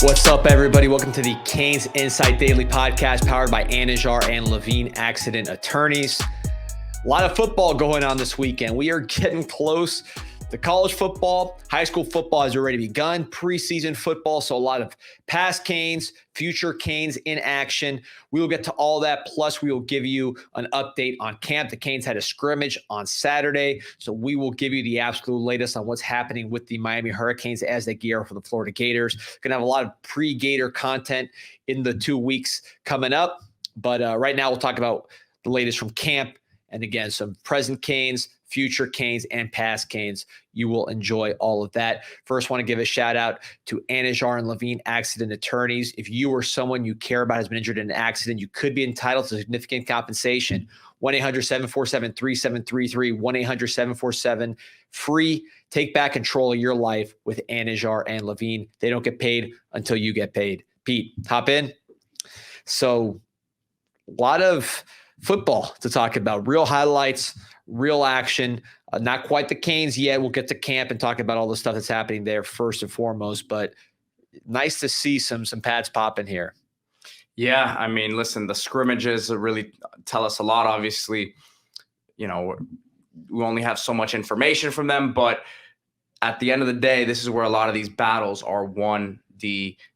What's up, everybody? Welcome to the CanesInSight Daily Podcast, powered by Anajar and Levine Accident Attorneys. A lot of football going on this weekend. We are getting close to college football. High school football has already begun. Preseason football, so a lot of past Canes, future Canes in action. We will get to all that. Plus, we will give you an update on camp. The Canes had a scrimmage on Saturday, so we will give you the absolute latest on what's happening with the Miami Hurricanes as they gear up for the Florida Gators. Going to have a lot of pre-Gator content in the 2 weeks coming up. But right now, we'll talk about the latest from camp. And again, some present Canes, future Canes, and past Canes. You will enjoy all of that. First, want to give a shout out to Anajar and Levine Accident Attorneys. If you or someone you care about has been injured in an accident, you could be entitled to significant compensation. 1-800-747-3733, 1-800-747-FREE. Take back control of your life with Anajar and Levine. They don't get paid until you get paid. Pete, hop in. So, a lot of football to talk about. Real highlights, real action. Not quite the Canes yet. We'll get to camp and talk about all the stuff that's happening there first and foremost, but nice to see some pads popping here. Yeah, I mean, listen, the scrimmages really tell us a lot. Obviously, you know, we only have so much information from them, but at the end of the day, this is where a lot of these battles are won,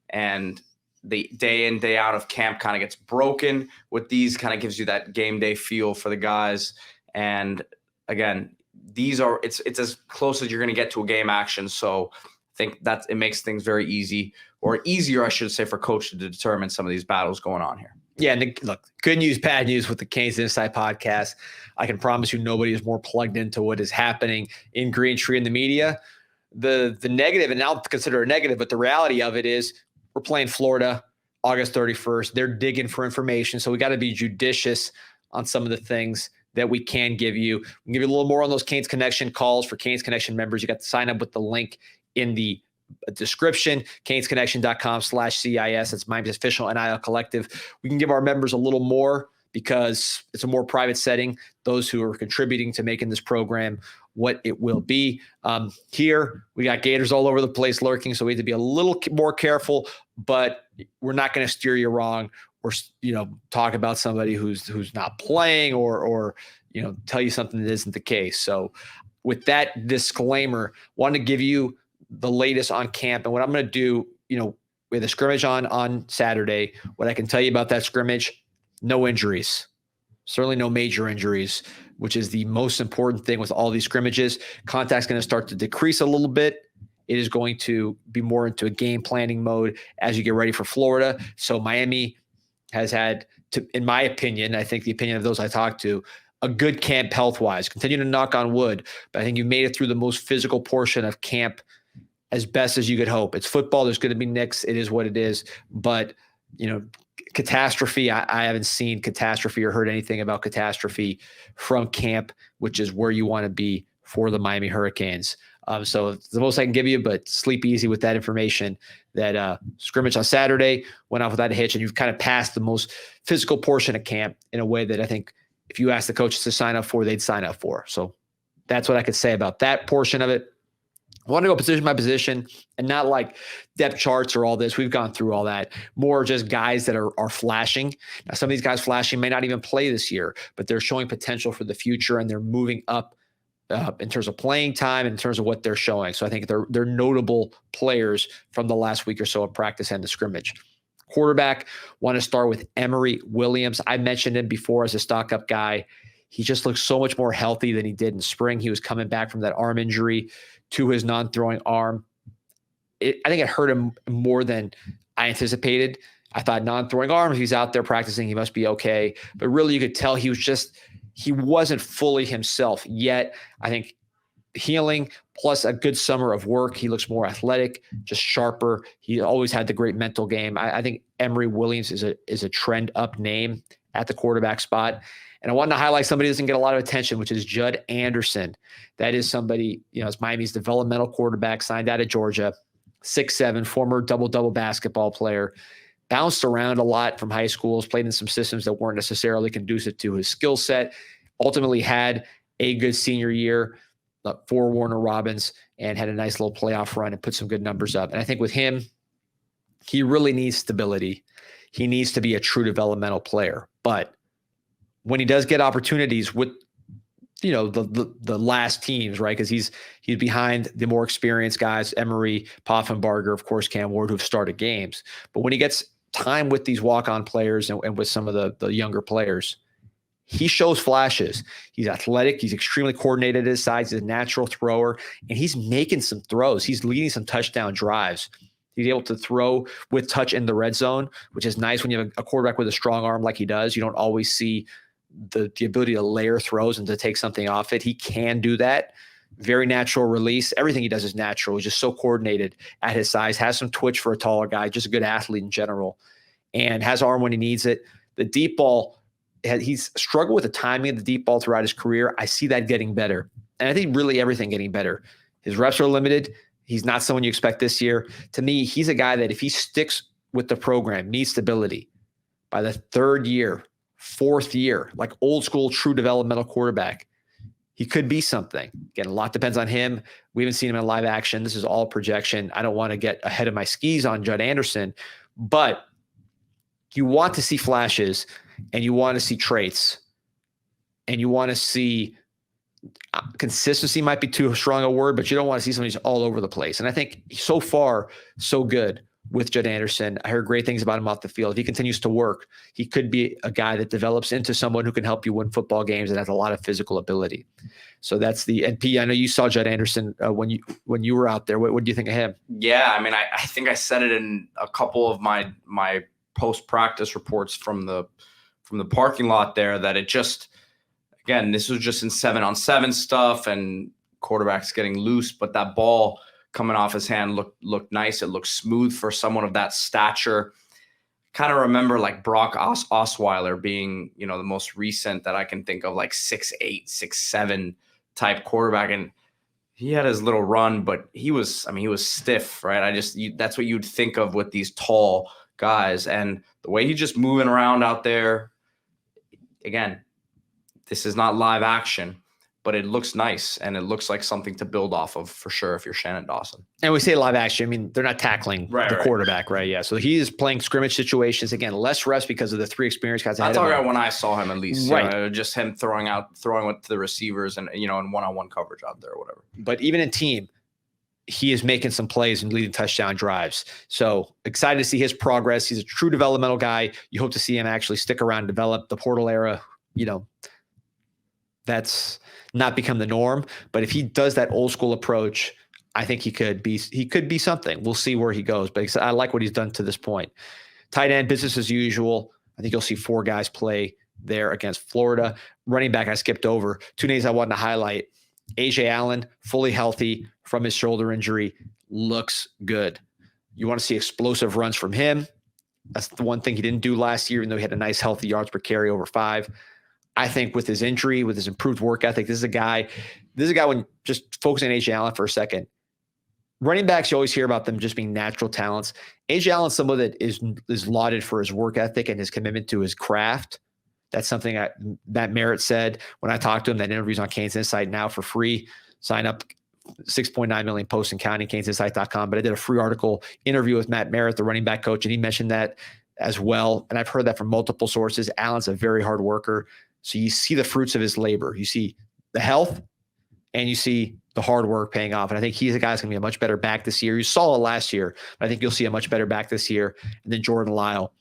and the day in, day out of camp kind of gets broken with these, kind of gives you that game day feel for the guys. And again, it's as close as you're going to get to a game action. So I think that it makes things very easy, or easier, I should say, for coach to determine some of these battles going on here. Yeah, and look, good news, bad news with the CanesInSight podcast. I can promise you nobody is more plugged into what is happening in Green Tree in the media. The negative, and I'll consider it a negative, but the reality of it is we're playing Florida August 31st. They're digging for information, so we got to be judicious on some of the things that we can give you. We can give you a little more on those Canes Connection calls for Canes Connection members. You got to sign up with the link in the description, canesconnection.com/CIS. It's Miami's official NIL collective. We can give our members a little more because it's a more private setting. Those who are contributing to making this program what it will be. Here, we got Gators all over the place lurking, so we have to be a little more careful, but we're not going to steer you wrong or, talk about somebody who's not playing or tell you something that isn't the case. So with that disclaimer, want to give you the latest on camp. And what I'm going to do, we had a scrimmage on Saturday. What I can tell you about that scrimmage, no injuries. Certainly no major injuries, which is the most important thing with all these scrimmages. Contact's going to start to decrease a little bit. It is going to be more into a game planning mode as you get ready for Florida. So Miami has had, in my opinion, I think the opinion of those I talked to, a good camp health-wise. Continue to knock on wood, but I think you made it through the most physical portion of camp as best as you could hope. It's football. There's going to be nicks. It is what it is. But, catastrophe, I haven't seen catastrophe or heard anything about catastrophe from camp, which is where you want to be for the Miami Hurricanes. So it's the most I can give you, but sleep easy with that information. That scrimmage on Saturday went off without a hitch, and you've kind of passed the most physical portion of camp in a way that I think if you ask the coaches to sign up for, they'd sign up for. So that's what I could say about that portion of it. I want to go position by position and not like depth charts or all this. We've gone through all that. More just guys that are flashing. Now, some of these guys flashing may not even play this year, but they're showing potential for the future, and they're moving up in terms of playing time and in terms of what they're showing. So I think they're notable players from the last week or so of practice and the scrimmage. Quarterback, want to start with Emory Williams. I mentioned him before as a stock-up guy. He just looks so much more healthy than he did in spring. He was coming back from that arm injury to his non-throwing arm. I think it hurt him more than I anticipated. I thought non-throwing arm, if he's out there practicing, he must be okay. But really, you could tell he wasn't fully himself yet. I think healing plus a good summer of work, he looks more athletic, just sharper. He always had the great mental game. I think Emory Williams is a trend up name at the quarterback spot. And I wanted to highlight somebody who doesn't get a lot of attention, which is Judd Anderson. That is somebody, is Miami's developmental quarterback, signed out of Georgia, 6'7", former double-double basketball player, bounced around a lot from high schools, played in some systems that weren't necessarily conducive to his skill set, ultimately had a good senior year for Warner Robins and had a nice little playoff run and put some good numbers up. And I think with him, He really needs stability. He needs to be a true developmental player. But when he does get opportunities with, the last teams, right? Because he's behind the more experienced guys, Emery, Poffenbarger, of course, Cam Ward, who've started games. But when he gets time with these walk-on players and with some of the younger players, he shows flashes. He's athletic. He's extremely coordinated at his size. He's a natural thrower, and he's making some throws. He's leading some touchdown drives. He's able to throw with touch in the red zone, which is nice when you have a quarterback with a strong arm like he does. You don't always see the ability to layer throws and to take something off it. He can do that. Very natural release. Everything he does is natural. He's just so coordinated at his size, has some twitch for a taller guy, just a good athlete in general, and has arm when he needs it. The deep ball, he's struggled with the timing of the deep ball throughout his career. I see that getting better. And I think really everything getting better. His reps are limited. He's not someone you expect this year. To me, he's a guy that if he sticks with the program, needs stability, by the third year, fourth year, like old school, true developmental quarterback, he could be something. Again, a lot depends on him. We haven't seen him in live action. This is all projection. I don't want to get ahead of my skis on Judd Anderson, but you want to see flashes and you want to see traits and you want to see consistency. Might be too strong a word, but you don't want to see somebody who's all over the place. And I think so far, so good with Judd Anderson. I heard great things about him off the field. If he continues to work, he could be a guy that develops into someone who can help you win football games and has a lot of physical ability. So that's the NP. I know you saw Judd Anderson when you were out there. What do you think of him? Yeah, I mean, I think I said it in a couple of my post-practice reports from the parking lot there, that it just, again, this was just in 7-on-7 stuff and quarterbacks getting loose, but that ball coming off his hand looked nice. It looked smooth for someone of that stature. Kind of remember like Brock Osweiler being, the most recent that I can think of, like 6'8", 6'7" type quarterback. And he had his little run, but he was stiff, right? That's what you'd think of with these tall guys. And the way he's just moving around out there, again, this is not live action, but it looks nice, and it looks like something to build off of for sure if you're Shannon Dawson. And we say live action, I mean, they're not tackling the quarterback, right? Yeah. So he is playing scrimmage situations. Again, less reps because of the three experienced guys ahead of him. I'm talking about when I saw him, at least. Right. Just him throwing with the receivers and, in one-on-one coverage out there or whatever. But even in team, he is making some plays and leading touchdown drives. So excited to see his progress. He's a true developmental guy. You hope to see him actually stick around and develop. The portal era, that's not become the norm. But if he does that old school approach, I think he could be something. We'll see where he goes. But I like what he's done to this point. Tight end, business as usual. I think you'll see 4 guys play there against Florida. Running back, I skipped over. 2 names I wanted to highlight. A.J. Allen, fully healthy from his shoulder injury, looks good. You want to see explosive runs from him. That's the one thing he didn't do last year, even though he had a nice healthy yards per carry over 5. I think with his injury, with his improved work ethic, this is a guy when just focusing on A.J. Allen for a second. Running backs, you always hear about them just being natural talents. A.J. Allen's someone that is lauded for his work ethic and his commitment to his craft. That's something Matt Merritt said when I talked to him. That interview's on CanesInSight now for free. Sign up, 6.9 million posts and counting, CanesInsight.com. But I did a free article interview with Matt Merritt, the running back coach, and he mentioned that as well. And I've heard that from multiple sources. Allen's a very hard worker. So you see the fruits of his labor. You see the health and you see the hard work paying off. And I think he's a guy that's going to be a much better back this year. You saw it last year, but I think you'll see a much better back this year. And then Jordan Lyle,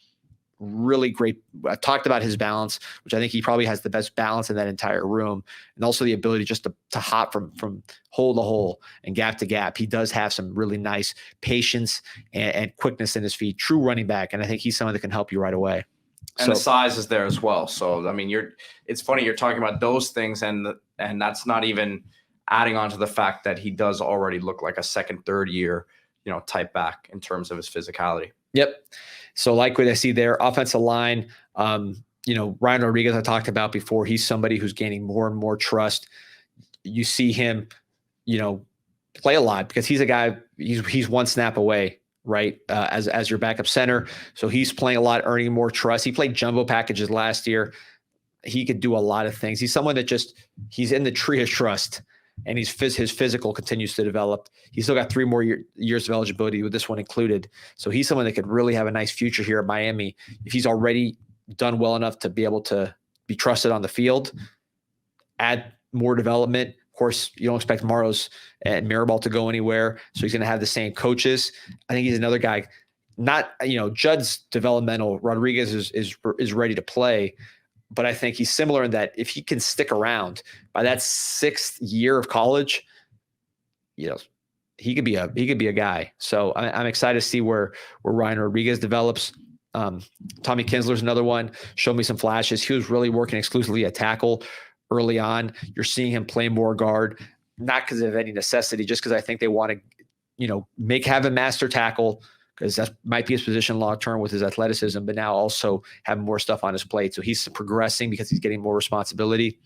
really great. I talked about his balance, which I think he probably has the best balance in that entire room. And also the ability just to hop from hole to hole and gap to gap. He does have some really nice patience and quickness in his feet. True running back. And I think he's someone that can help you right away. And the size is there as well. So, I mean, it's funny you're talking about those things, and that's not even adding on to the fact that he does already look like a second, third year, type back in terms of his physicality. Yep. So like what I see there, offensive line, Ryan Rodriguez I talked about before. He's somebody who's gaining more and more trust. You see him, play a lot because he's a guy, he's one snap away, right? As your backup center. So he's playing a lot, earning more trust. He played jumbo packages last year. He could do a lot of things. He's someone that he's in the tree of trust and his physical continues to develop. He's still got 3 more years of eligibility with this one included. So he's someone that could really have a nice future here at Miami if he's already done well enough to be able to be trusted on the field, add more development. Of course, you don't expect Maros and Mirabal to go anywhere, so he's going to have the same coaches. I think he's another guy. Not, Judd's developmental. Rodriguez is ready to play, but I think he's similar in that if he can stick around by that 6th year of college, he could be a guy. So I'm excited to see where Ryan Rodriguez develops. Tommy Kinsler's another one. Showed me some flashes. He was really working exclusively at tackle early on. You're seeing him play more guard, not because of any necessity, just because I think they want to, have him master tackle, because that might be his position long-term with his athleticism, but now also have more stuff on his plate. So he's progressing because he's getting more responsibility.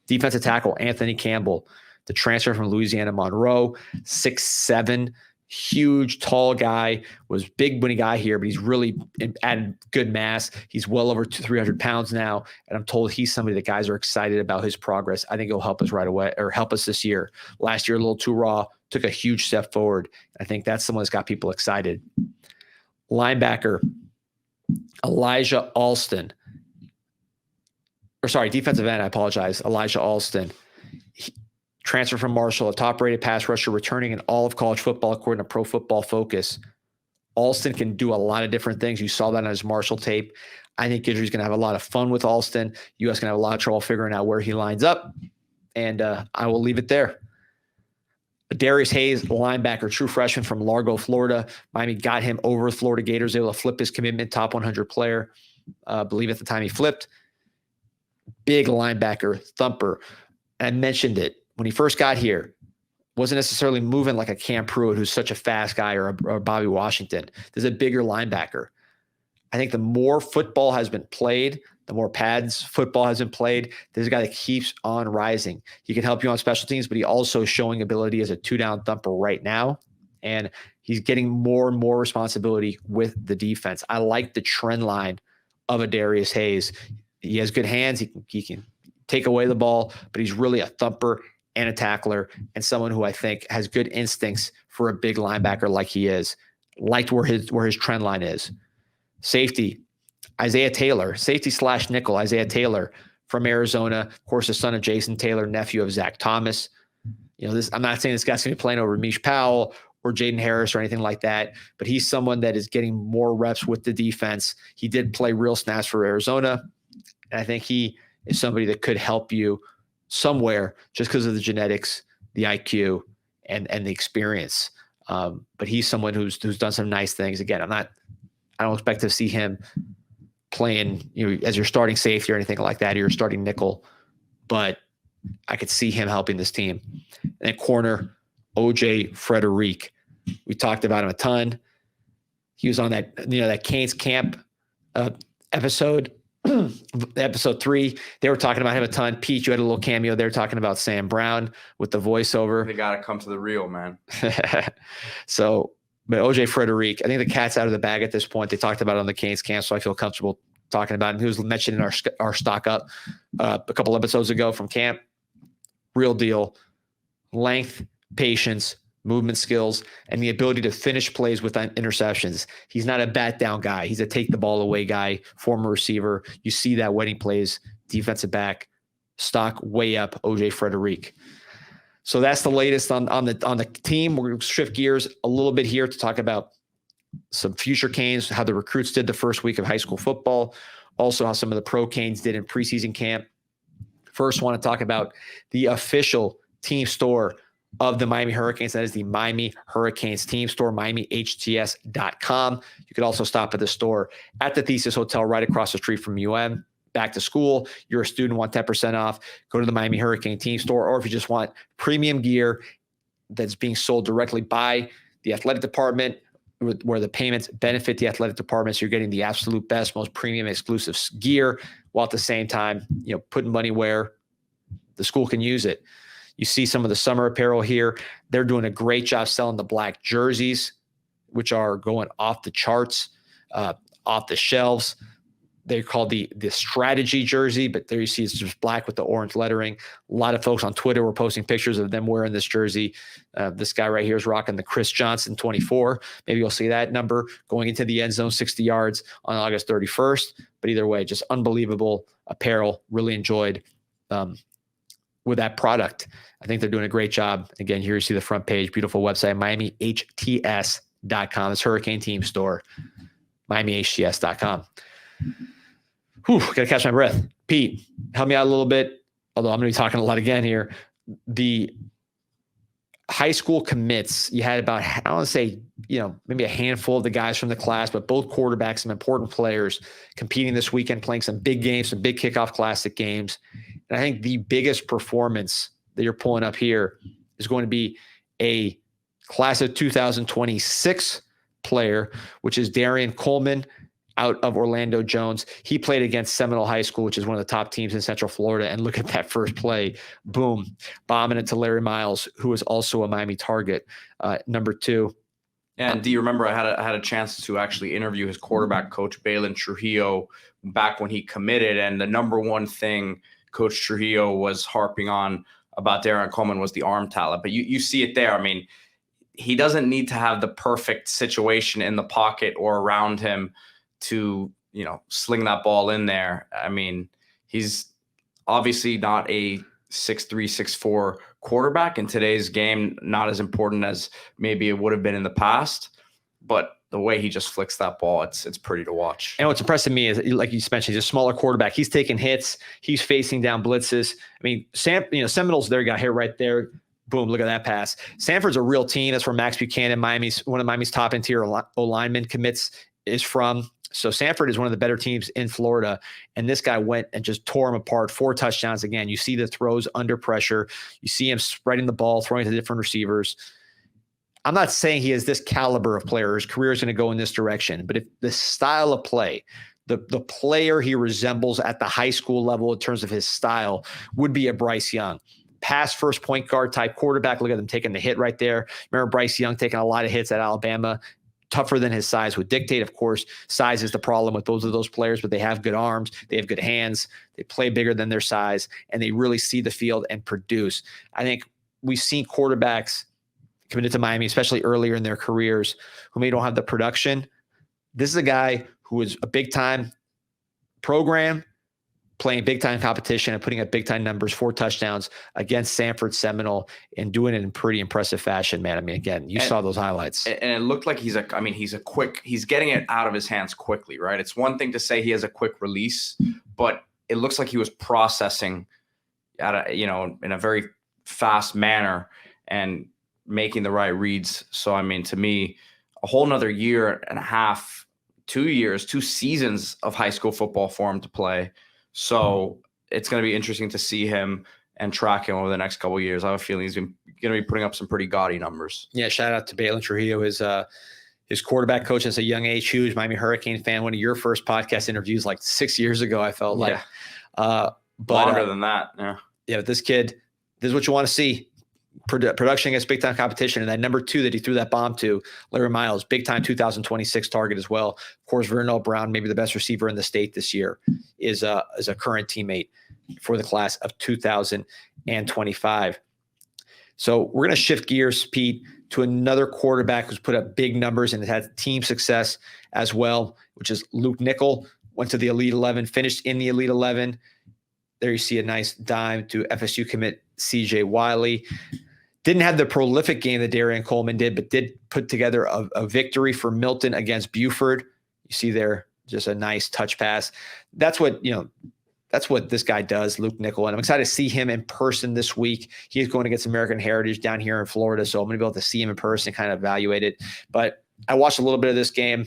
Defensive tackle, Anthony Campbell, the transfer from Louisiana Monroe, 6'7", huge, tall guy, was big when he got here, but he's really added good mass. He's well over 300 pounds now, and I'm told he's somebody that guys are excited about his progress. I think he'll help us right away, or help us this year. Last year, a little too raw, took a huge step forward. I think that's someone that's got people excited. Linebacker, Elijah Alston. Defensive end, I apologize, Elijah Alston. Transfer from Marshall, a top-rated pass rusher, returning in all of college football according to Pro Football Focus. Alston can do a lot of different things. You saw that on his Marshall tape. I think Guidry's going to have a lot of fun with Alston. You guys going to have a lot of trouble figuring out where he lines up, and I will leave it there. Darius Hayes, linebacker, true freshman from Largo, Florida. Miami got him over with Florida Gators, able to flip his commitment, top 100 player. I believe at the time he flipped. Big linebacker, thumper. And I mentioned it. When he first got here, wasn't necessarily moving like a Cam Pruitt, who's such a fast guy, or Bobby Washington. There's a bigger linebacker. I think the more football has been played, the more pads football has been played, there's a guy that keeps on rising. He can help you on special teams, but he also showing ability as a 2-down thumper right now. And he's getting more and more responsibility with the defense. I like the trend line of a Darius Hayes. He has good hands. He can take away the ball, but he's really a thumper and a tackler, and someone who I think has good instincts for a big linebacker like he is. Liked where his trend line is. Safety, Isaiah Taylor, safety/nickel, Isaiah Taylor from Arizona. Of course, the son of Jason Taylor, nephew of Zach Thomas. I'm not saying this guy's going to be playing over Mish Powell or Jaden Harris or anything like that, but he's someone that is getting more reps with the defense. He did play real snaps for Arizona, and I think he is somebody that could help you somewhere just because of the genetics, the IQ, and the experience. But he's someone who's done some nice things. Again, I don't expect to see him playing, as your starting safety or anything like that, or your starting nickel, but I could see him helping this team. And then corner, OJ Frederic. We talked about him a ton. He was on that Canes camp episode. Episode 3, they were talking about him a ton. Pete, you had a little cameo there talking about Sam Brown with the voiceover. They got to come to the real, man. So, but OJ Frederic, I think the cat's out of the bag at this point. They talked about it on the Canes camp, so I feel comfortable talking about him. He was mentioned in our stock up a couple episodes ago from camp. Real deal. Length, patience, movement skills, and the ability to finish plays without interceptions. He's not a bat down guy. He's a take the ball away guy, former receiver. You see that when he plays defensive back, stock way up, OJ Frederic. So that's the latest on the team. We're going to shift gears a little bit here to talk about some future Canes, how the recruits did the first week of high school football, also how some of the pro Canes did in preseason camp. First, want to talk about the official team store of the Miami Hurricanes. That is the Miami Hurricanes team store, MiamiHTS.com. You could also stop at the store at the Thesis Hotel right across the street from UM. Back to school, you're a student, want 10% off, go to the Miami Hurricane team store. Or if you just want premium gear that's being sold directly by the athletic department, where the payments benefit the athletic department, so you're getting the absolute best, most premium exclusive gear, while at the same time, putting money where the school can use it. You see some of the summer apparel here. They're doing a great job selling the black jerseys, which are going off the charts, off the shelves. They're called the strategy jersey, but there you see it's just black with the orange lettering. A lot of folks on Twitter were posting pictures of them wearing this jersey. This guy right here is rocking the Chris Johnson 24. Maybe you'll see that number going into the end zone, 60 yards on August 31st. But either way, just unbelievable apparel. Really enjoyed with that product. I think they're doing a great job. Again, here you see the front page, beautiful website, MiamiHTS.com. It's Hurricane Team Store, MiamiHTS.com. Whew, gotta catch my breath. Pete, help me out a little bit, although I'm gonna be talking a lot again here. The high school commits, you had about, I don't want to say, maybe a handful of the guys from the class, but both quarterbacks, some important players competing this weekend, playing some big games, some big kickoff classic games. And I think the biggest performance that you're pulling up here is going to be a class of 2026 player, which is Darian Coleman out of Orlando Jones. He played against Seminole High School, which is one of the top teams in Central Florida. And look at that first play. Boom. Bombing it to Larry Miles, who is also a Miami target. Number 2. And do you remember I had a chance to actually interview his quarterback coach, Balin Trujillo, back when he committed. And the number one thing Coach Trujillo was harping on about Darian Coleman was the arm talent. But you see it there. I mean, he doesn't need to have the perfect situation in the pocket or around him to, sling that ball in there. I mean, he's obviously not a 6'3", 6'4" quarterback in today's game, not as important as maybe it would have been in the past, but the way he just flicks that ball, it's pretty to watch. And what's impressive me is, like you mentioned, he's a smaller quarterback. He's taking hits. He's facing down blitzes. I mean, Seminoles there got hit right there. Boom, look at that pass. Sanford's a real team. That's where Max Buchanan, one of Miami's top interior O-linemen commits, is from. So Sanford is one of the better teams in Florida, and this guy went and just tore him apart. 4 touchdowns. Again, you see the throws under pressure. You see him spreading the ball, throwing to different receivers. I'm not saying he is this caliber of player. His career is going to go in this direction, but if the style of play, the player he resembles at the high school level in terms of his style would be a Bryce Young. Pass first point guard type quarterback. Look at them taking the hit right there. Remember Bryce Young taking a lot of hits at Alabama. Tougher than his size would dictate. Of course, size is the problem with both of those players, but they have good arms. They have good hands. They play bigger than their size, and they really see the field and produce. I think we've seen quarterbacks committed to Miami, especially earlier in their careers, who may don't have the production. This is a guy who is a big-time program, playing big-time competition and putting up big-time numbers, 4 touchdowns against Sanford Seminole, and doing it in pretty impressive fashion, man. I mean, again, you saw those highlights. And it looked like he's getting it out of his hands quickly, right? It's one thing to say he has a quick release, but it looks like he was processing in a very fast manner and making the right reads. So, I mean, to me, a whole nother year and a half, 2 years, 2 seasons of high school football for him to play. So it's going to be interesting to see him and track him over the next couple of years. I have a feeling he's going to be putting up some pretty gaudy numbers. Yeah, shout out to Balin Trujillo, his quarterback coach at a young age, huge Miami Hurricane fan. One of your first podcast interviews like 6 years ago, I felt like. But longer than that, yeah. Yeah, but this kid, this is what you want to see. Production against big-time competition. And that number 2 that he threw that bomb to, Larry Miles, big-time 2026 target as well. Of course, Vernell Brown, maybe the best receiver in the state this year, is a current teammate for the class of 2025. So we're going to shift gears, Pete, to another quarterback who's put up big numbers and has had team success as well, which is Luke Nickel. Went to the Elite 11, finished in the Elite 11. There you see a nice dime to FSU commit CJ Wiley. Didn't have the prolific game that Darian Coleman did, but did put together a victory for Milton against Buford. You see there, just a nice touch pass. That's what this guy does, Luke Nickel. And I'm excited to see him in person this week. He's going against American Heritage down here in Florida. So I'm going to be able to see him in person and kind of evaluate it. But I watched a little bit of this game.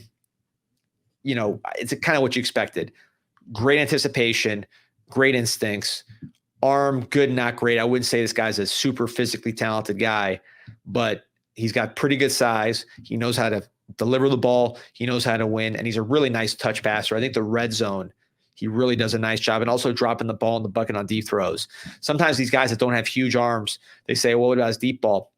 It's kind of what you expected. Great anticipation, great instincts. Arm, good, not great. I wouldn't say this guy's a super physically talented guy, but he's got pretty good size. He knows how to deliver the ball. He knows how to win, and he's a really nice touch passer. I think the red zone, he really does a nice job, and also dropping the ball in the bucket on deep throws. Sometimes these guys that don't have huge arms, they say, well, what about his deep ball?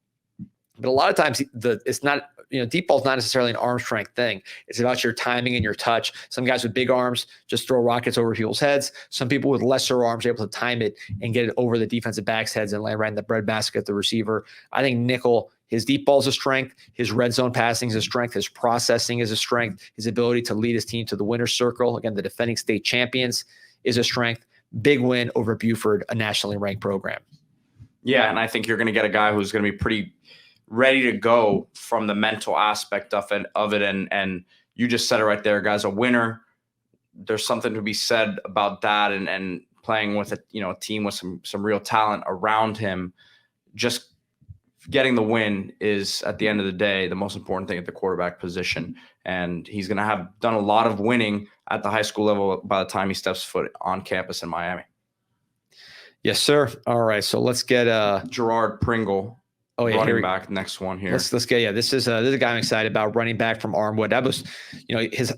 But a lot of times it's not, deep ball is not necessarily an arm strength thing. It's about your timing and your touch. Some guys with big arms just throw rockets over people's heads. Some people with lesser arms are able to time it and get it over the defensive backs' heads and land right in the breadbasket of the receiver. I think nickel, his deep ball is a strength. His red zone passing is a strength. His processing is a strength. His ability to lead his team to the winner's circle, again, the defending state champions, is a strength. Big win over Buford, a nationally ranked program. Yeah, and I think you're going to get a guy who's going to be pretty ready to go from the mental aspect of it. And you just said it right there, guys, a winner. There's something to be said about that, and playing with a team with some real talent around him. Just getting the win is, at the end of the day, the most important thing at the quarterback position. And he's going to have done a lot of winning at the high school level by the time he steps foot on campus in Miami. Yes, sir. All right, so let's get Gerard Pringle. Oh, yeah, running back, next one here. Let's get, this is a guy I'm excited about, running back from Armwood. That was,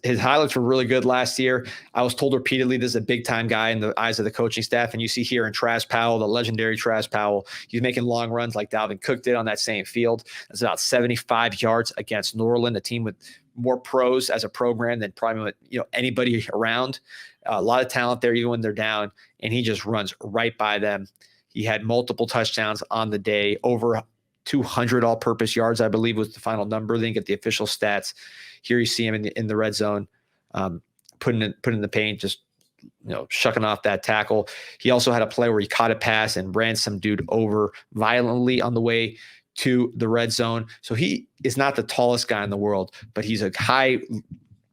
his highlights were really good last year. I was told repeatedly this is a big time guy in the eyes of the coaching staff. And you see here in Trask Powell, the legendary Trask Powell, he's making long runs like Dalvin Cook did on that same field. That's about 75 yards against Norland, a team with more pros as a program than probably anybody around. A lot of talent there, even when they're down, and he just runs right by them. He had multiple touchdowns on the day, over 200 all-purpose yards, I believe, was the final number. They didn't get the official stats. Here you see him in the red zone, putting in the paint, just shucking off that tackle. He also had a play where he caught a pass and ran some dude over violently on the way to the red zone. So he is not the tallest guy in the world, but he's a high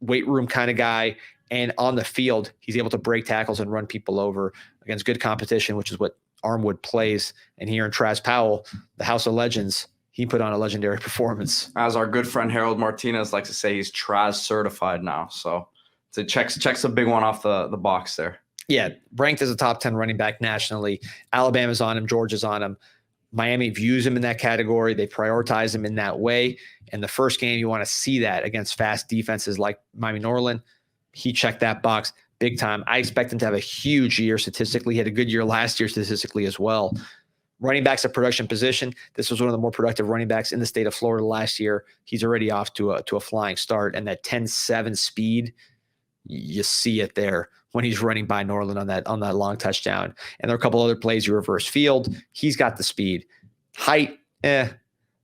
weight room kind of guy. And on the field, he's able to break tackles and run people over against good competition, which is what Armwood plays. And here in Trask Powell, the House of Legends, he put on a legendary performance. As our good friend Harold Martinez likes to say, he's Trask certified now. So it checks a big one off the box there. Yeah, ranked as a top 10 running back nationally. Alabama's on him. Georgia's on him. Miami views him in that category. They prioritize him in that way. And the first game, you want to see that against fast defenses like Miami Norland. He checked that box big time. I expect him to have a huge year statistically. He had a good year last year statistically as well. Running back's a production position. This was one of the more productive running backs in the state of Florida last year. He's already off to a flying start. And that 10-7 speed, you see it there when he's running by Norland on that long touchdown. And there are a couple other plays, you reverse field. He's got the speed. Height, he's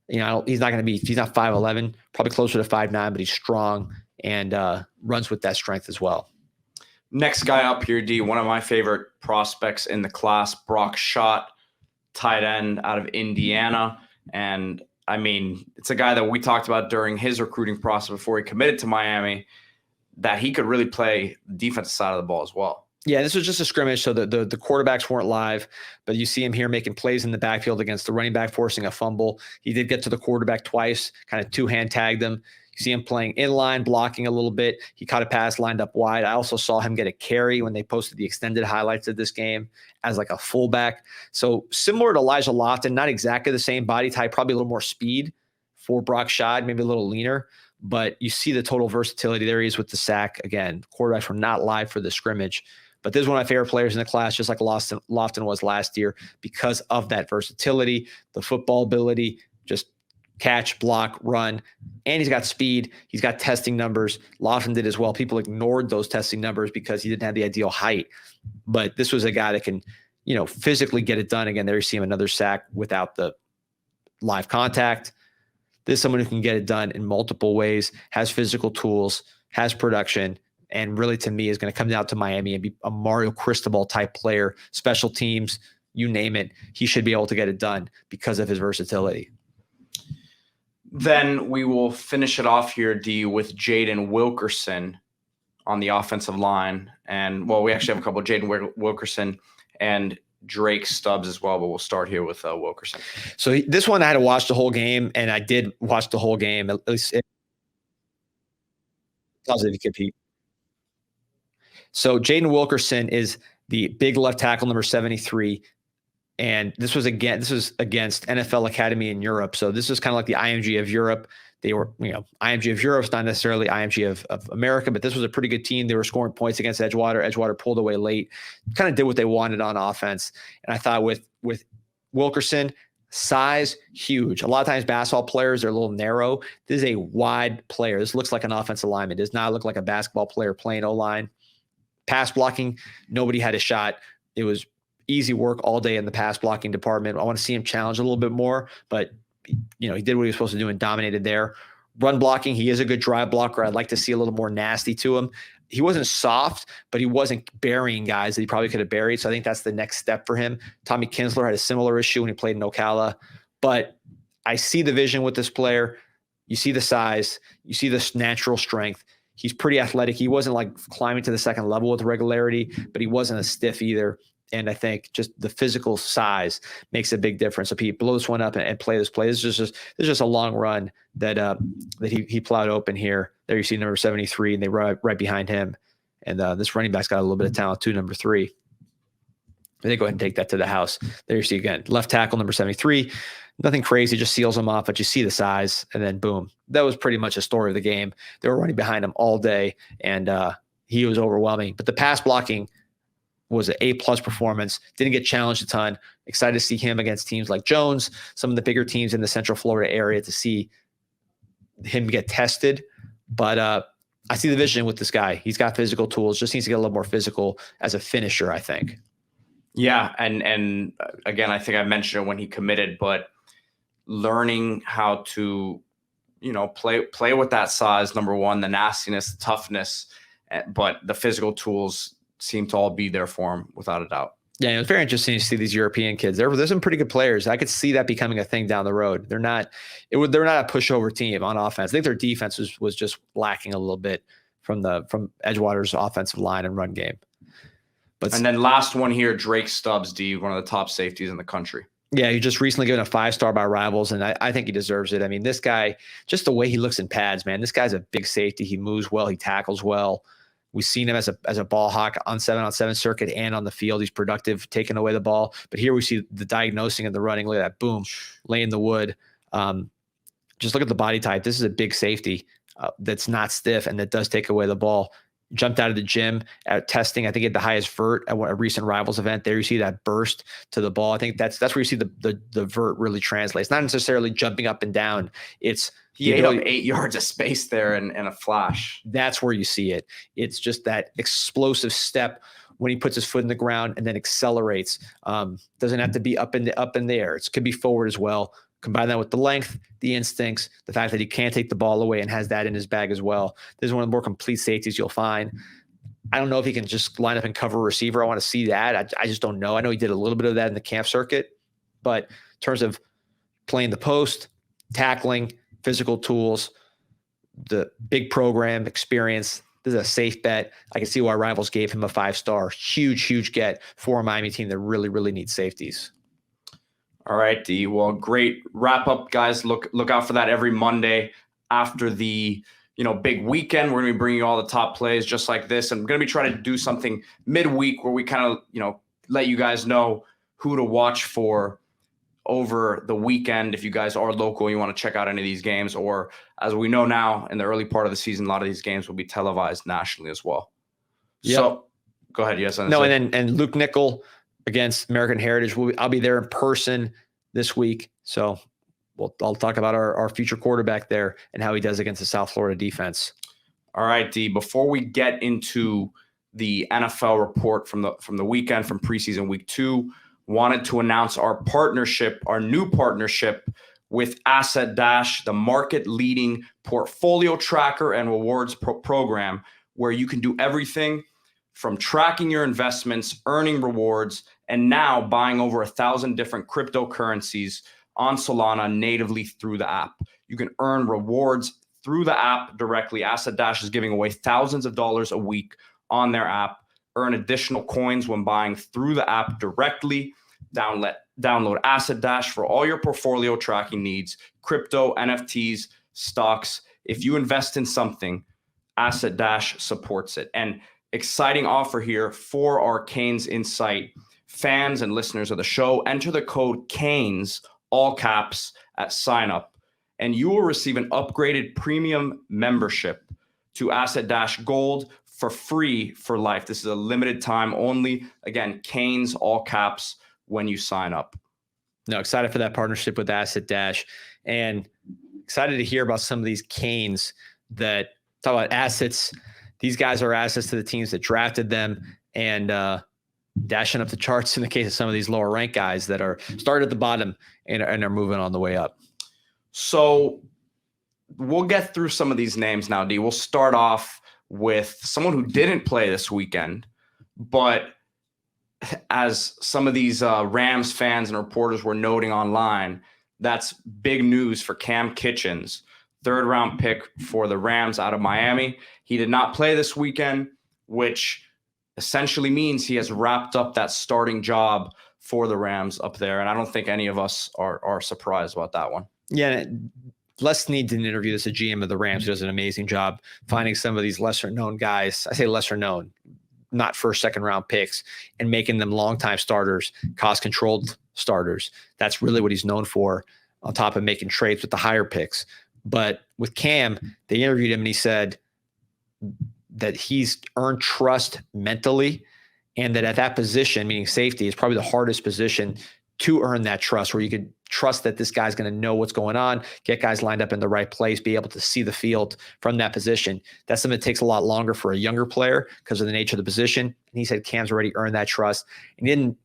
not 5'11", probably closer to 5'9", but he's strong and runs with that strength as well. Next guy up here, D, one of my favorite prospects in the class, Brock Schott, tight end out of Indiana. And I mean, it's a guy that we talked about during his recruiting process before he committed to Miami, that he could really play the defensive side of the ball as well. Yeah, this was just a scrimmage, so the quarterbacks weren't live, but you see him here making plays in the backfield against the running back, forcing a fumble. He did get to the quarterback twice, kind of two-hand tagged him. You see him playing inline, blocking a little bit. He caught a pass lined up wide. I also saw him get a carry when they posted the extended highlights of this game as like a fullback. So similar to Elijah Lofton, not exactly the same body type, probably a little more speed for Brock Schott, maybe a little leaner. But you see the total versatility. There he is with the sack. Again, quarterbacks were not live for the scrimmage. But this is one of my favorite players in the class, just like Lofton was last year, because of that versatility, the football ability, just catch, block, run. And he's got speed. He's got testing numbers. Lofton did as well. People ignored those testing numbers because he didn't have the ideal height. But this was a guy that can, physically get it done. Again, there you see him, another sack without the live contact. This is someone who can get it done in multiple ways, has physical tools, has production, and really, to me, is going to come down to Miami and be a Mario Cristobal type player, special teams, you name it. He should be able to get it done because of his versatility. Then we will finish it off here, D, with Jaden Wilkerson on the offensive line. And, well, we actually have a couple of Jaden Wilkerson and Drake Stubbs as well, but we'll start here with Wilkerson. So this one I had to watch the whole game, and I did watch the whole game. At least positive compete. So Jaden Wilkerson is the big left tackle, number 73. And this was against NFL Academy in Europe. So this is kind of like the IMG of Europe. They were, IMG of Europe is not necessarily IMG of America, but this was a pretty good team. They were scoring points against Edgewater. Edgewater pulled away late, kind of did what they wanted on offense. And I thought with Wilkerson, Size, huge. A lot of times basketball players are a little narrow. This is a wide player. This looks like an offensive lineman. It does not look like a basketball player playing O-line. Pass blocking, nobody had a shot. It was easy work all day in the pass blocking department. I want to see him challenge a little bit more, but he did what he was supposed to do and dominated there. Run blocking, he is a good drive blocker. I'd like to see a little more nasty to him. He wasn't soft, but he wasn't burying guys that he probably could have buried. So I think that's the next step for him. Tommy Kinsler had a similar issue when he played in Ocala. But I see the vision with this player. You see the size. You see this natural strength. He's pretty athletic. He wasn't like climbing to the second level with regularity, but he wasn't a stiff either. And I think just the physical size makes a big difference. So he blows this one up and play this play. This is just a long run that he plowed open here. There you see number 73, and they right behind him. And this running back's got a little bit of talent too, number 3. They go ahead and take that to the house. There you see again, left tackle, number 73. Nothing crazy, just seals him off, but you see the size, and then boom. That was pretty much the story of the game. They were running behind him all day, and he was overwhelming. But the pass blocking was an A-plus performance. Didn't get challenged a ton. Excited to see him against teams like Jones, some of the bigger teams in the Central Florida area, to see him get tested. But I see the vision with this guy. He's got physical tools. Just needs to get a little more physical as a finisher, I think. Yeah, and again, I think I mentioned it when he committed, but learning how to, play with that size, number one, the nastiness, the toughness, but the physical tools seem to all be there for him without a doubt. Yeah, it was very interesting to see these European kids. There's some pretty good players. I could see that becoming a thing down the road. They're not a pushover team on offense. I think their defense was just lacking a little bit from Edgewater's offensive line and run game. And then last one here, Drake Stubbs, D, one of the top safeties in the country. Yeah, he just recently given a 5-star by Rivals, and I think he deserves it. I mean, this guy, just the way he looks in pads, man, this guy's a big safety. He moves well. He tackles well. We've seen him as a ball hawk on 7-on-7 circuit and on the field. He's productive, taking away the ball. But here we see the diagnosing and the running. Look at that, boom, laying the wood. Just look at the body type. This is a big safety that's not stiff and that does take away the ball. Jumped out of the gym at testing. I think he had the highest vert at a recent Rivals event. There you see that burst to the ball. I think that's where you see the vert really translates. Not necessarily jumping up and down. He ate up 8 yards of space there in a flash. That's where you see it. It's just that explosive step when he puts his foot in the ground and then accelerates. Doesn't have to be up in the air. It could be forward as well. Combine that with the length, the instincts, the fact that he can't take the ball away and has that in his bag as well. This is one of the more complete safeties you'll find. I don't know if he can just line up and cover a receiver. I want to see that. I just don't know. I know he did a little bit of that in the camp circuit, but in terms of playing the post, tackling, physical tools, the big program experience, this is a safe bet. I can see why Rivals gave him a 5-star. Huge get for a Miami team that really, really needs safeties. All right, D. Well, great wrap up, guys. Look out for that every Monday after the big weekend. We're going to be bringing you all the top plays just like this, and we're going to be trying to do something midweek where we kind of let you guys know who to watch for over the weekend. If you guys are local, you want to check out any of these games, or as we know now, in the early part of the season, a lot of these games will be televised nationally as well. Yep. So, go ahead. Yes. No, and Luke Nickel against American Heritage. I'll be there in person this week. So I'll talk about our future quarterback there and how he does against the South Florida defense. All right, D. Before we get into the NFL report from the weekend, from preseason week 2, wanted to announce our new partnership with Asset Dash, the market leading portfolio tracker and rewards program, where you can do everything from tracking your investments, earning rewards, and now buying over 1,000 different cryptocurrencies on Solana natively through the app. You can earn rewards through the app directly. Asset Dash is giving away thousands of dollars a week on their app. Earn additional coins when buying through the app directly. Download Asset Dash for all your portfolio tracking needs, crypto, NFTs, stocks. If you invest in something, Asset Dash supports it. And exciting offer here for our CanesInSight fans and listeners of the show. Enter the code CANES, all caps, at sign up, and you will receive an upgraded premium membership to Asset Dash Gold for free for life. This is a limited time only. Again, CANES, all caps, when you sign up. No, excited for that partnership with Asset Dash, and excited to hear about some of these Canes that talk about assets. These guys are assets to the teams that drafted them, and dashing up the charts in the case of some of these lower ranked guys that are started at the bottom and are moving on the way up. So we'll get through some of these names now, D. We'll start off with someone who didn't play this weekend, but as some of these Rams fans and reporters were noting online, that's big news for Cam Kitchens, third-round pick for the Rams out of Miami. He did not play this weekend, which essentially means he has wrapped up that starting job for the Rams up there, and I don't think any of us are surprised about that one. Yeah, Les Snead did an interview. This is a GM of the Rams who does an amazing job finding some of these lesser-known guys. I say lesser-known, not first, second-round picks, and making them long-time starters, cost-controlled starters. That's really what he's known for, on top of making trades with the higher picks. But with Cam, they interviewed him, and he said that he's earned trust mentally, and that at that position, meaning safety, is probably the hardest position to earn that trust, where you could trust that this guy's going to know what's going on, get guys lined up in the right place, be able to see the field from that position. That's something that takes a lot longer for a younger player because of the nature of the position. And he said Cam's already earned that trust. And he didn't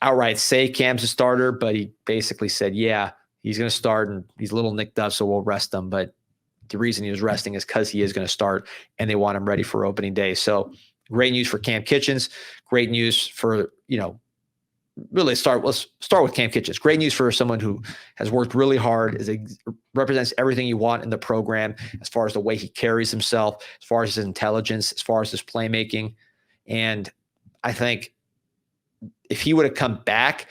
outright say Cam's a starter, but he basically said, yeah, he's going to start, and he's a little nicked up, so we'll rest him. But the reason he was resting is because he is going to start, and they want him ready for opening day. So great news for Cam Kitchens. Great news for, let's start with Cam Kitchens. Great news for someone who has worked really hard, represents everything you want in the program, as far as the way he carries himself, as far as his intelligence, as far as his playmaking. And I think if he would have come back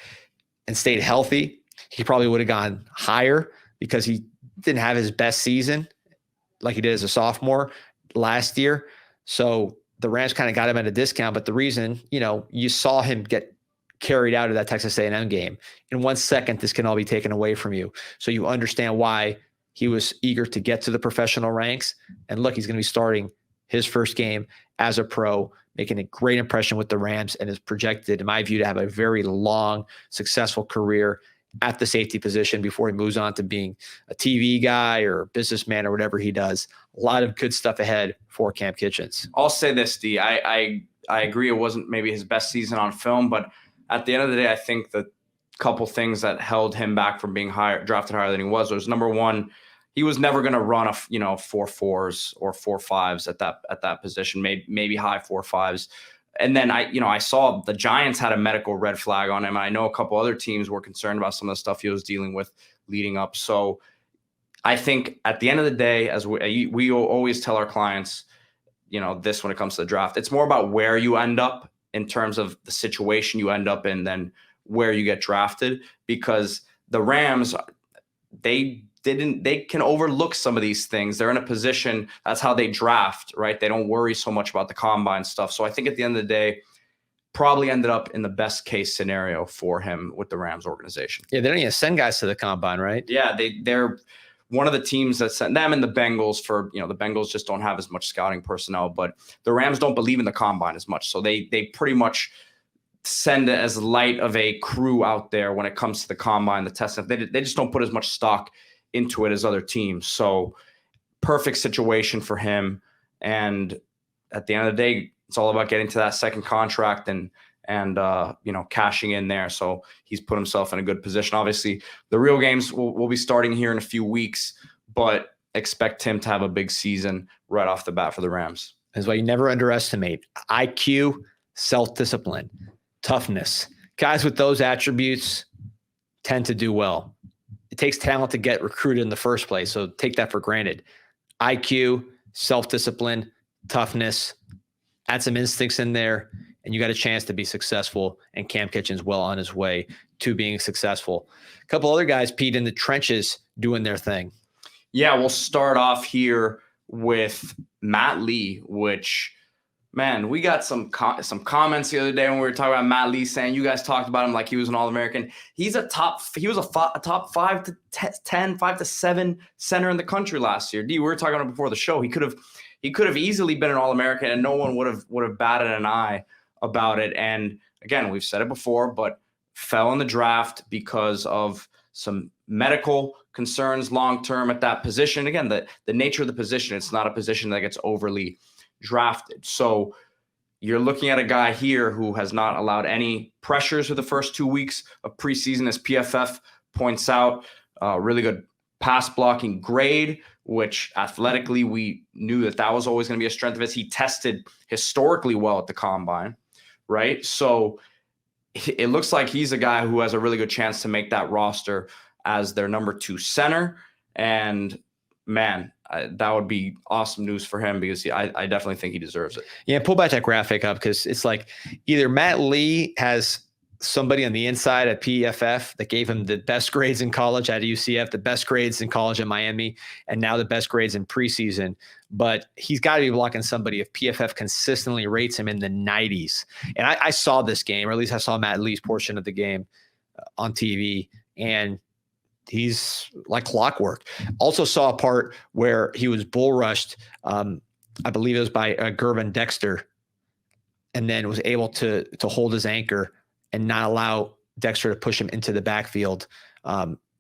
and stayed healthy, he probably would have gone higher, because he didn't have his best season like he did as a sophomore last year. So the Rams kind of got him at a discount. But the reason, you saw him get carried out of that Texas A&M game. In 1 second, this can all be taken away from you. So you understand why he was eager to get to the professional ranks. And look, he's going to be starting his first game as a pro, making a great impression with the Rams, and is projected, in my view, to have a very long, successful career at the safety position before he moves on to being a TV guy or a businessman or whatever he does. A lot of good stuff ahead for Cam Kitchens. I'll say this, D. I agree it wasn't maybe his best season on film, but at the end of the day, I think the couple things that held him back from being drafted higher than he was number one, he was never going to run a 4.4s or 4.5s at that position, maybe high 4.5s. And then I saw the Giants had a medical red flag on him. And I know a couple other teams were concerned about some of the stuff he was dealing with leading up. So I think at the end of the day, as we always tell our clients, this when it comes to the draft, it's more about where you end up in terms of the situation you end up in than where you get drafted, because the Rams, they can overlook some of these things. They're in a position, that's how they draft, right? They don't worry so much about the combine stuff. So I think at the end of the day, probably ended up in the best case scenario for him with the Rams organization. Yeah, they don't even send guys to the combine, right? Yeah, they're one of the teams that sent them, and the Bengals the Bengals just don't have as much scouting personnel, but the Rams don't believe in the combine as much. So they pretty much send as light of a crew out there when it comes to the combine, the testing. They just don't put as much stock into it as other teams. So perfect situation for him. And at the end of the day, it's all about getting to that second contract and cashing in there. So he's put himself in a good position. Obviously, the real games will be starting here in a few weeks, but expect him to have a big season right off the bat for the Rams. That's why you never underestimate IQ, self-discipline, toughness. Guys with those attributes tend to do well. It takes talent to get recruited in the first place, so take that for granted. IQ, self-discipline, toughness, add some instincts in there, and you got a chance to be successful. And Cam Kitchens well on his way to being successful. A couple other guys, Pete, in the trenches doing their thing. Yeah, we'll start off here with Matt Lee, which, man, we got some comments the other day when we were talking about Matt Lee, saying you guys talked about him like he was an All-American. He was a top 5 to 10, 5 to 7 center in the country last year. D, we were talking about it before the show. He could have easily been an All-American, and no one would have batted an eye about it. And again, we've said it before, but fell in the draft because of some medical concerns long-term at that position. Again, the nature of the position, it's not a position that gets overly drafted. So you're looking at a guy here who has not allowed any pressures for the first 2 weeks of preseason, as PFF points out. Really good pass blocking grade, which athletically we knew that was always going to be a strength of his. He tested historically well at the combine, right? So it looks like he's a guy who has a really good chance to make that roster as their number 2 center. And man, that would be awesome news for him, because I definitely think he deserves it. Yeah, pull back that graphic up, because it's like either Matt Lee has somebody on the inside at PFF that gave him the best grades in college at UCF, the best grades in college at Miami, and now the best grades in preseason. But he's got to be blocking somebody if PFF consistently rates him in the 90s. And I saw this game, or at least I saw Matt Lee's portion of the game on TV, and he's like clockwork. Also saw a part where he was bull rushed. I believe it was by Gervin Dexter, and then was able to hold his anchor and not allow Dexter to push him into the backfield,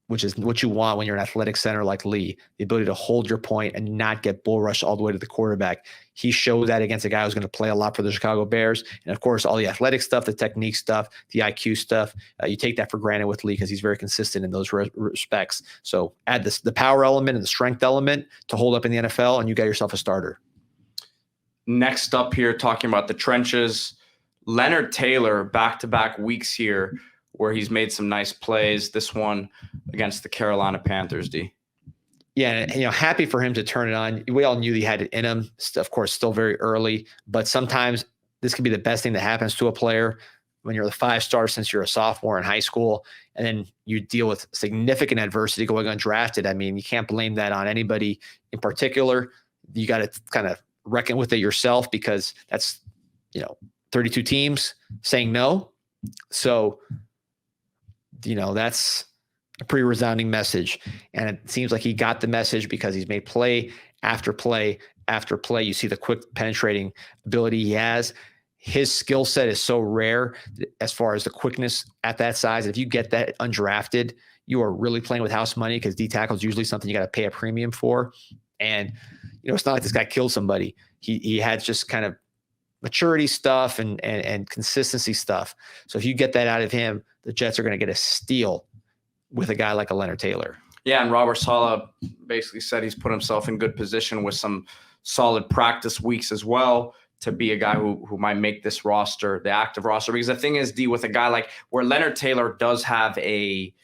which is what you want when you're an athletic center like Lee, the ability to hold your point and not get bull rushed all the way to the quarterback. He showed that against a guy who's going to play a lot for the Chicago Bears. And of course, all the athletic stuff, the technique stuff, the IQ stuff, you take that for granted with Lee because he's very consistent in those respects. So add the power element and the strength element to hold up in the NFL, and you got yourself a starter. Next up here, talking about the trenches, Leonard Taylor, back-to-back weeks here where he's made some nice plays. This one against the Carolina Panthers, D. Yeah, happy for him to turn it on. We all knew he had it in him. Of course, still very early, but sometimes this could be the best thing that happens to a player when you're the 5-star since you're a sophomore in high school, and then you deal with significant adversity going undrafted. I mean, you can't blame that on anybody in particular. You got to kind of reckon with it yourself, because that's, 32 teams saying no. So, that's a pretty resounding message. And it seems like he got the message because he's made play after play after play. You see the quick penetrating ability he has. His skill set is so rare as far as the quickness at that size. If you get that undrafted, you are really playing with house money, because D tackle is usually something you got to pay a premium for. And, it's not like this guy killed somebody. He had just kind of maturity stuff and consistency stuff. So if you get that out of him, the Jets are going to get a steal with a guy like a Leonard Taylor. Yeah, and Robert Saleh basically said he's put himself in good position with some solid practice weeks as well to be a guy who might make this roster, the active roster. Because the thing is, D, with a guy like where Leonard Taylor does have he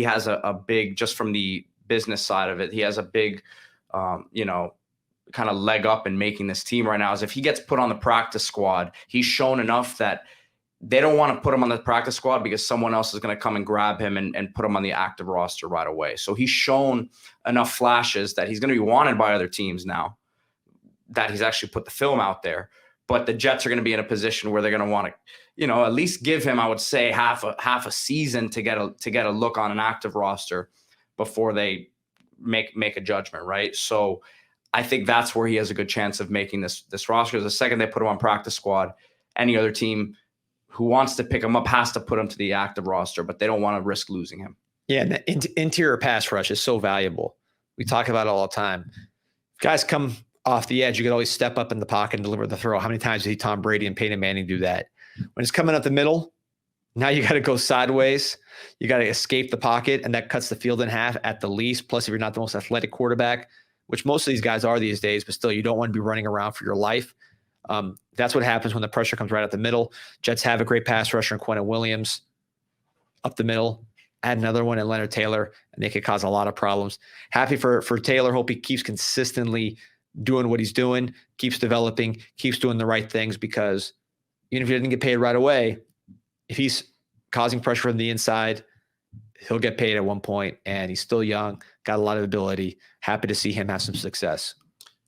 has a big, just from the business side of it, he has a big, kind of leg up in making this team right now, is if he gets put on the practice squad, he's shown enough that they don't want to put him on the practice squad because someone else is going to come and grab him and put him on the active roster right away. So he's shown enough flashes that he's going to be wanted by other teams now, that he's actually put the film out there. But the Jets are going to be in a position where they're going to want to, at least give him, I would say, half a season to get a look on an active roster before they make a judgment, right? So I think that's where he has a good chance of making this roster. Because the second they put him on practice squad, any other team who wants to pick him up has to put him to the active roster, but they don't want to risk losing him. Yeah, and the interior pass rush is so valuable. We talk about it all the time. Guys come off the edge, you could always step up in the pocket and deliver the throw. How many times did Tom Brady and Peyton Manning do that? When it's coming up the middle, now you got to go sideways. You got to escape the pocket, and that cuts the field in half at the least. Plus, if you're not the most athletic quarterback, which most of these guys are these days, but still, you don't want to be running around for your life. That's what happens when the pressure comes right up the middle. Jets have a great pass rusher in Quentin Williams up the middle. Add another one in Leonard Taylor, and they could cause a lot of problems. Happy for Taylor. Hope he keeps consistently doing what he's doing, keeps developing, keeps doing the right things, because even if he didn't get paid right away, if he's causing pressure from the inside, he'll get paid at one point, and he's still young, got a lot of ability. Happy to see him have some success.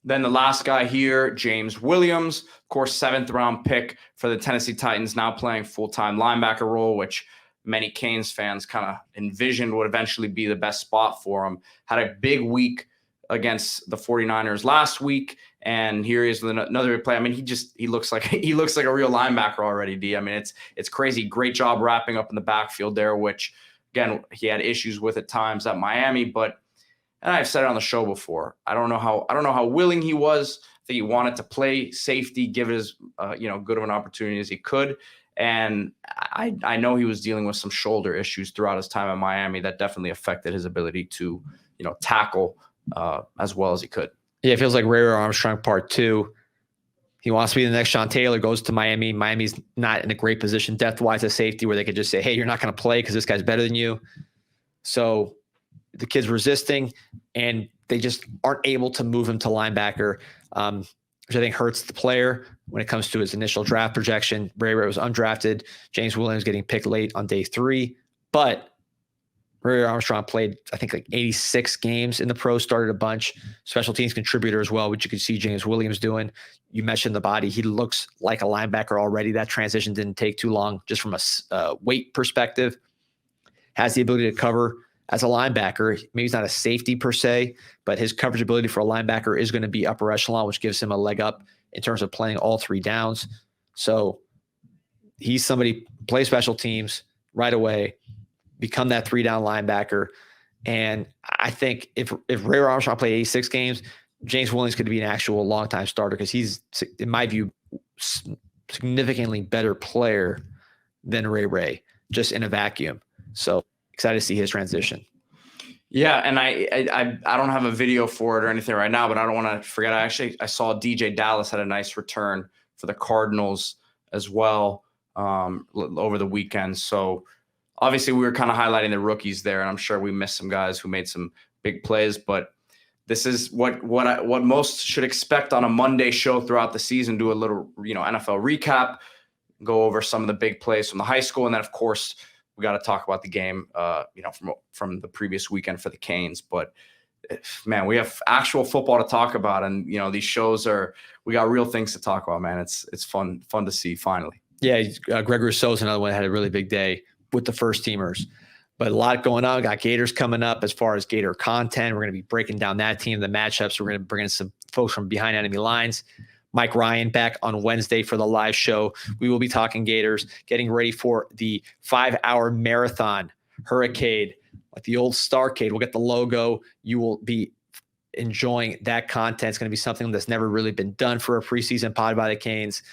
Then the last guy here, James Williams, of course, 7th-round pick for the Tennessee Titans, now playing full-time linebacker role, which many Canes fans kind of envisioned would eventually be the best spot for him. Had a big week against the 49ers last week, And here he is with another play. I mean, he looks like a real linebacker already, D. I mean, it's crazy. Great job wrapping up in the backfield there, which again, he had issues with at times at Miami, but and I've said it on the show before. I don't know how willing he was. I think he wanted to play safety, give it as good of an opportunity as he could. And I know he was dealing with some shoulder issues throughout his time at Miami that definitely affected his ability to tackle as well as he could. Yeah, it feels like Ray Armstrong part 2. He wants to be the next Sean Taylor, goes to Miami. Miami's not in a great position depth-wise as safety where they could just say, hey, you're not going to play because this guy's better than you. So the kid's resisting, and they just aren't able to move him to linebacker, which I think hurts the player when it comes to his initial draft projection. Ray was undrafted. James Williams getting picked late on day 3. But Ray Armstrong played, I think, like 86 games in the pros, started a bunch. Special teams contributor as well, which you could see James Williams doing. You mentioned the body. He looks like a linebacker already. That transition didn't take too long just from a weight perspective. Has the ability to cover as a linebacker. Maybe he's not a safety per se, but his coverage ability for a linebacker is going to be upper echelon, which gives him a leg up in terms of playing all 3 downs. So he's somebody, play special teams right away, become that 3-down linebacker. And I think if Ray Armstrong played 86 games, James Williams could be an actual long-time starter because he's, in my view, significantly better player than Ray, just in a vacuum. So excited to see his transition. Yeah, and I don't have a video for it or anything right now, but I don't want to forget. I saw DJ Dallas had a nice return for the Cardinals as well over the weekend. So obviously we were kind of highlighting the rookies there, and I'm sure we missed some guys who made some big plays, but this is what most should expect on a Monday show throughout the season. Do a little NFL recap, go over some of the big plays from the high school, and then of course we got to talk about the game, from the previous weekend for the Canes. But man, we have actual football to talk about, and these shows we got real things to talk about, man. It's fun to see finally. Yeah, Greg Rousseau's another one that had a really big day with the first teamers, but a lot going on. We got Gators coming up as far as Gator content. We're going to be breaking down that team, the matchups. We're going to bring in some folks from behind enemy lines. Mike Ryan back on Wednesday for the live show. We will be talking Gators, getting ready for the 5-hour marathon Hurricane, like the old Starcade. We'll get the logo. You will be enjoying that content. It's going to be something that's never really been done for a preseason pod by the Canes.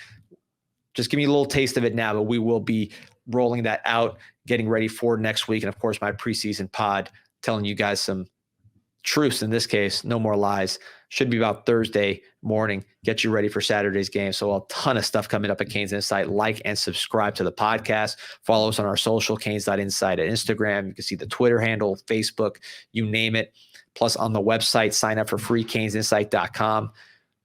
Just give me a little taste of it now, but we will be rolling that out, getting ready for next week. And of course, my preseason pod telling you guys some truths. In this case, no more lies. Should be about Thursday morning. Get you ready for Saturday's game. So a ton of stuff coming up at CanesInSight. Like and subscribe to the podcast. Follow us on our social, canes.insight at Instagram. You can see the Twitter handle, Facebook, you name it. Plus on the website, sign up for free, canesinsight.com.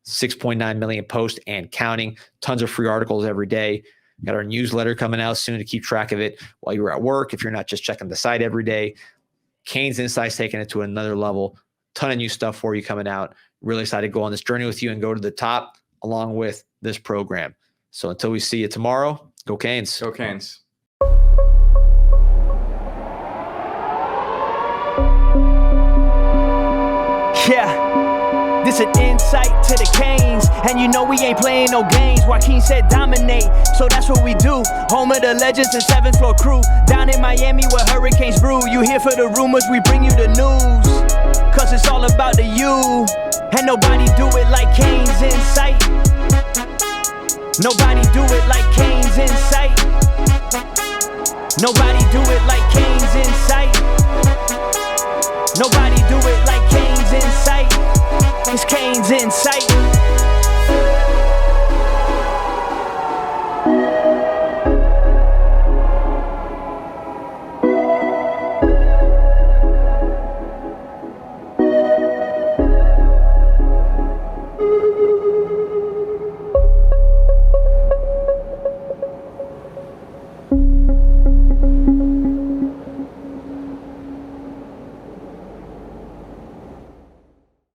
6.9 million posts and counting. Tons of free articles every day. Got our newsletter coming out soon to keep track of it while you're at work. If you're not just checking the site every day, CanesInsight's taking it to another level. Ton of new stuff for you coming out. Really excited to go on this journey with you and go to the top along with this program. So until we see you tomorrow, go Canes. Go Canes. Yeah, this an insight to the Canes, and we ain't playing no games. Joaquin said dominate, so that's what we do. Home of the legends and 7th floor crew, down in Miami where hurricanes brew. You here for the rumors, we bring you the news, cause it's all about the you, and nobody do it like CanesInSight. Nobody do it like CanesInSight. Nobody do it like CanesInSight. Nobody do it like CanesInSight. It's CanesInSight.